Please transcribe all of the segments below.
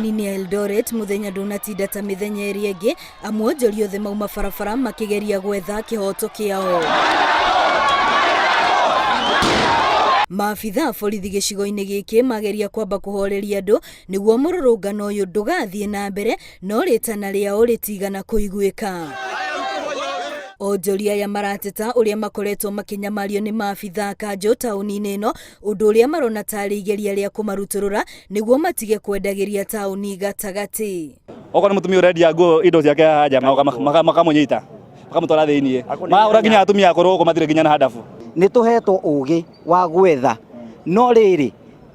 tauni-inĩ ya Eldoret muthenya ndunatinda ta mĩthenya ĩrĩ ĩngĩ, amwe onjoria othe mauma barabara makigeria gwetha kĩhoto kĩao. Maabithaa borithi gĩcigo-inĩ gĩkĩ mageria kwamba kũhoreria andũ nĩguo mururungano ũyũ ndũgathiĩ na mbere, no rĩtana rĩao rĩtigana kũiguĩka. Onjoria ya marateta ũrĩa makoretwo makinyamario nĩ maabithaa kanju tauni-inĩ ĩno, ũndũ ũrĩa marona tarĩ igeria rĩa kũmarutũrũra nĩguo matige kwendagĩria tauni gatagati. Okorwo nĩ mũtumia ũrendia nguo indo ciake haja makamũnyita makamũtwara thĩiniĩ, maũra nginya atumia akũrũ gũkũ matirĩ nginya na hadabu. Nĩ tũhetwo ũgĩ wa gwetha, no rĩrĩ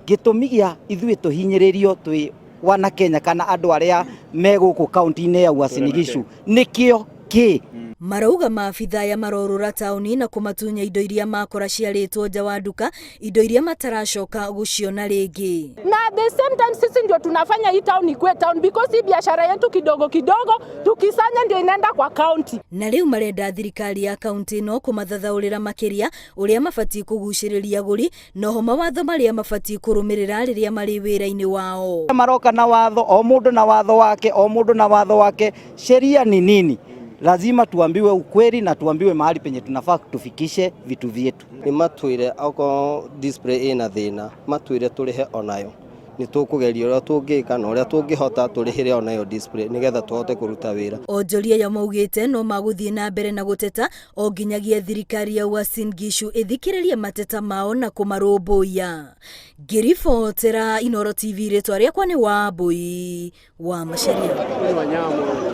gĩtũmi gĩa ithuĩ tũhinyĩrĩrio twĩ wana Kenya kana andũ arĩa me gũkũ kaunti-inĩ ya Uasin Gishu nĩkĩo kĩ marauga maabithaa ya marorũra tauni na kũmatunya indo iria makora ciarĩtwo nja wa nduka, indo iria mataracoka gũciona rĩngĩ. Na the same time sisi ndio tunafanya hii town ikuwe town because hii biashara yetu kidogo kidogo tukisanya ndio inaenda kwa county. Na rĩu marenda thirikari ya kaunti ĩno kũmathathaũrĩra makĩria ũrĩa mabatiĩ kũgucĩrĩria agũri, noho mawatho marĩa mabatiĩ kũrũmĩrĩra rĩrĩa marĩ wĩra-inĩ wao. Maroka na watho, o mũndũ na watho wake, o mũndũ na watho wake. Sheria ni nini? Lazima tuambiwe ukweli na tuambiwe mahali penye tunafaa tufikishe vitu vyetu. Ni matwire oko display ina thina, matwire turihe onayo. Ni tukugeria uria tungika na uria tungihota turihire onayo display nigetha tuhote kuruta wira. Onjoria ya maugite no maguthie na mbere na guteta o nginyagia thirikari ya Uasin Gishu ithikiririe mateta mao na kumarũmbũiya. Ngiribotera Inooro TV rĩtwa rĩakwa nĩ Wambui wa Macharia.